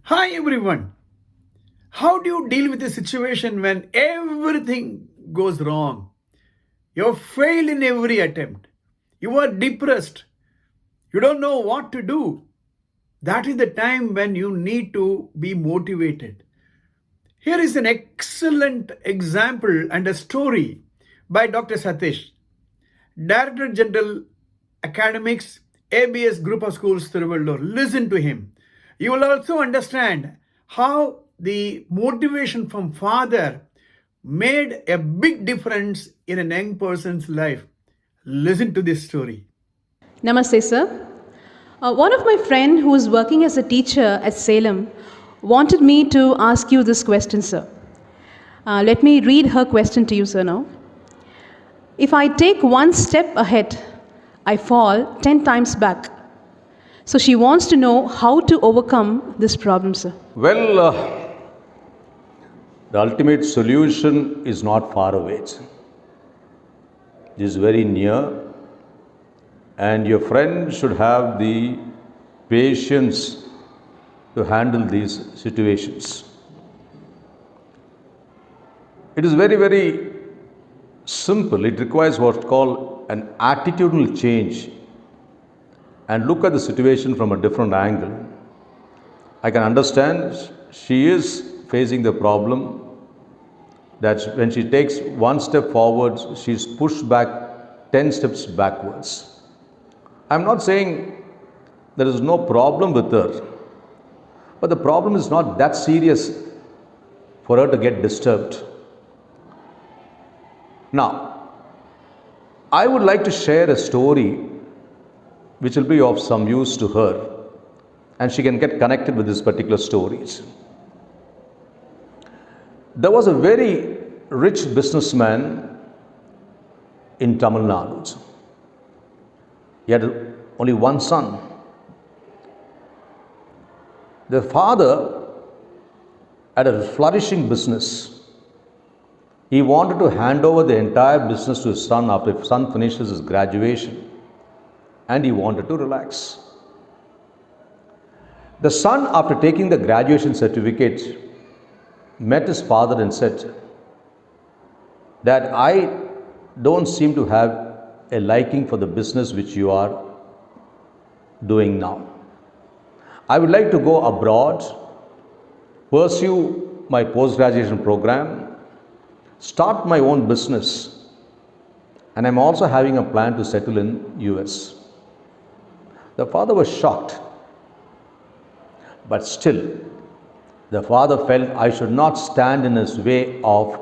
Hi everyone. How do you deal with a situation when everything goes wrong? You fail in every attempt. You are depressed. You don't know what to do. That is the time when you need to be motivated. Here is an excellent example and a story by Dr. Satish, Director General Academics, ABS Group of Schools, Thiruvallur. Listen to him. You will also understand how the motivation from father made a big difference in a young person's life. Listen to this story. Namaste, sir. One of my friend who is working as a teacher at Salem wanted me to ask you this question, sir. Let me read her question to you, sir, now. If I take one step ahead, I fall 10 times back. So she wants to know how to overcome this problem, sir. The ultimate solution is not far away. It is very near, and your friend should have the patience to handle these situations. It is very, very simple. It requires what's called an attitudinal change and look at the situation from a different angle. I can understand she is facing the problem that when she takes one step forward, she's pushed back 10 steps backwards. I'm not saying there is no problem with her, but the problem is not that serious for her to get disturbed. Now, I would like to share a story which will be of some use to her, and she can get connected with these particular stories. There was a very rich businessman in Tamil Nadu. He had only one son. The father had a flourishing business. He wanted to hand over the entire business to his son after his son finishes his graduation, and he wanted to relax. The son, after taking the graduation certificate, met his father and said that I don't seem to have a liking for the business which you are doing now. I would like to go abroad, pursue my post-graduation program, start my own business, and I'm also having a plan to settle in US. The father was shocked, but still the father felt I should not stand in his way of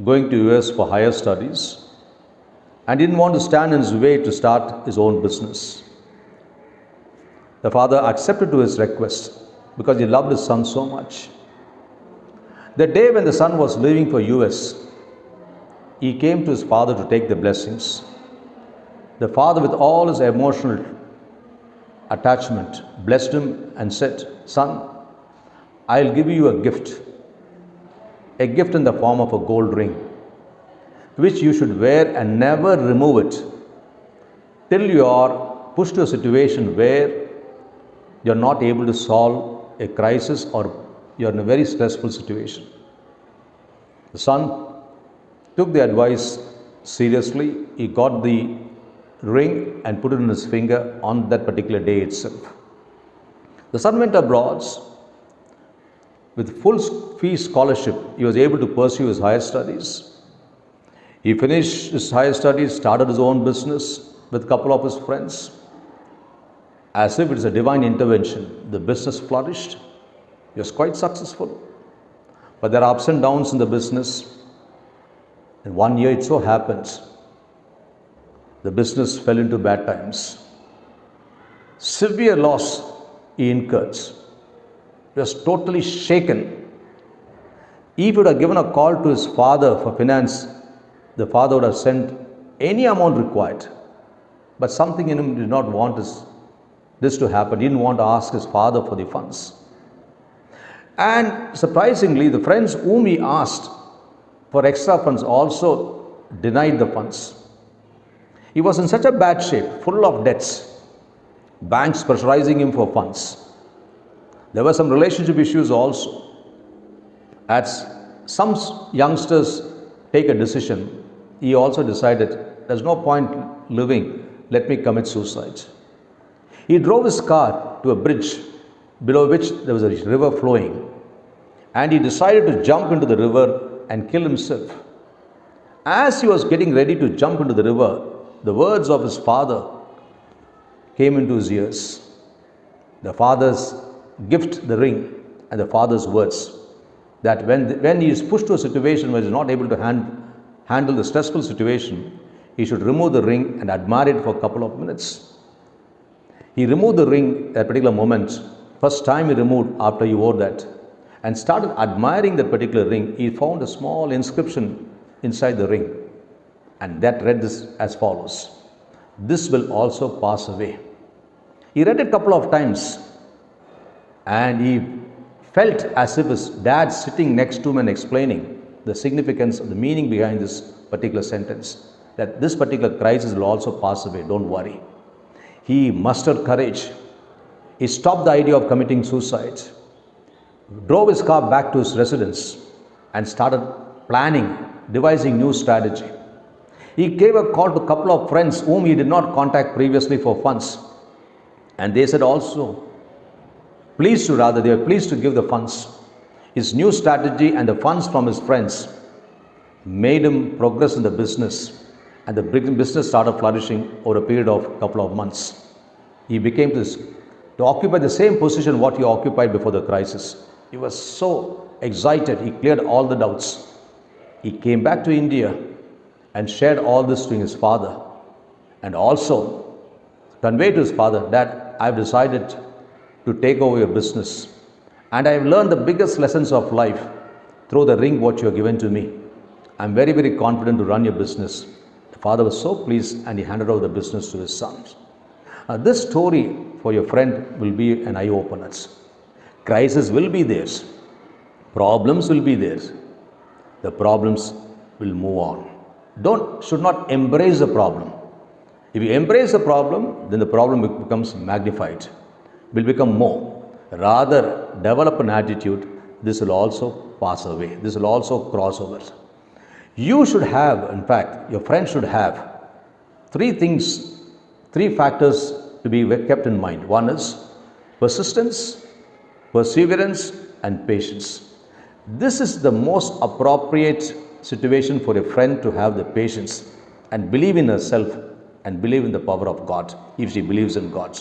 going to US for higher studies and didn't want to stand in his way to start his own business. The father accepted to his request because he loved his son so much. The day when the son was leaving for US, he came to his father to take the blessings. The father, with all his emotional attachment, blessed him and said, "Son, I'll give you a gift in the form of a gold ring, which you should wear and never remove it till you are pushed to a situation where you're not able to solve a crisis or you're in a very stressful situation." The son took the advice seriously. He got the ring and put it in his finger on that particular day itself. The son went abroad with full fee scholarship. He was able to pursue his higher studies. He finished his higher studies, started his own business with a couple of his friends. As if it's a divine intervention, the business flourished. He was quite successful. But there are ups and downs in the business. And one year it so happens, the business fell into bad times. Severe loss he incurred. He was totally shaken. If he would have given a call to his father for finance, the father would have sent any amount required. But something in him did not want this to happen. He didn't want to ask his father for the funds. And surprisingly, the friends whom he asked for extra funds also denied the funds. He was in such a bad shape, full of debts, banks pressurizing him for funds. There were some relationship issues also. As some youngsters take a decision, he also decided there's no point living, let me commit suicide. He drove his car to a bridge below which there was a river flowing, and he decided to jump into the river and kill himself. As he was getting ready to jump into the river, the words of his father came into his ears. The father's gift, the ring, and the father's words, that when he is pushed to a situation where he is not able to handle the stressful situation, he should remove the ring and admire it for a couple of minutes. He removed the ring at a particular moment. First time he removed after he wore that, and started admiring that particular ring. He found a small inscription inside the ring, and that read this as follows: "This will also pass away." He read it a couple of times, and he felt as if his dad sitting next to him and explaining the significance of the meaning behind this particular sentence, that this particular crisis will also pass away, don't worry. He mustered courage. He stopped the idea of committing suicide, drove his car back to his residence, and started planning, devising new strategy. He gave a call to a couple of friends whom he did not contact previously for funds, and they said also, they were pleased to give the funds. His new strategy and the funds from his friends made him progress in the business, and the business started flourishing over a period of a couple of months. He became to occupy the same position what he occupied before the crisis. He was so excited, he cleared all the doubts. He came back to India and shared all this to his father, and also conveyed to his father that I've decided to take over your business, and I've learned the biggest lessons of life through the ring what you have given to me. I'm very, very confident to run your business. The father was so pleased, and he handed over the business to his sons. This story for your friend will be an eye-opener. Crisis will be there. Problems will be there. The problems will move on. Should not embrace the problem. If you embrace the problem, then the problem becomes magnified, will become more. Rather, develop an attitude, this will also pass away. This will also cross over. You should have, in fact, your friend should have three factors to be kept in mind. One is persistence, perseverance, and patience. This is the most appropriate situation for a friend to have the patience and believe in herself and believe in the power of God if she believes in God.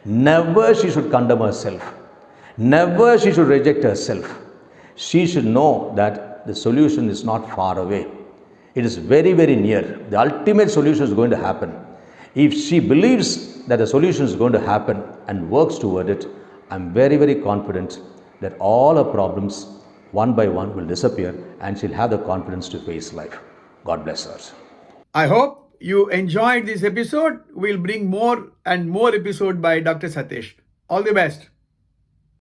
Never she should condemn herself. Never she should reject herself. She should know that the solution is not far away. It is very, very near. The ultimate solution is going to happen. If she believes that the solution is going to happen and works toward it, I'm very, very confident that all her problems one by one will disappear, and she'll have the confidence to face life. God bless her. I hope you enjoyed this episode. We'll bring more and more episodes by Dr. Satish. All the best.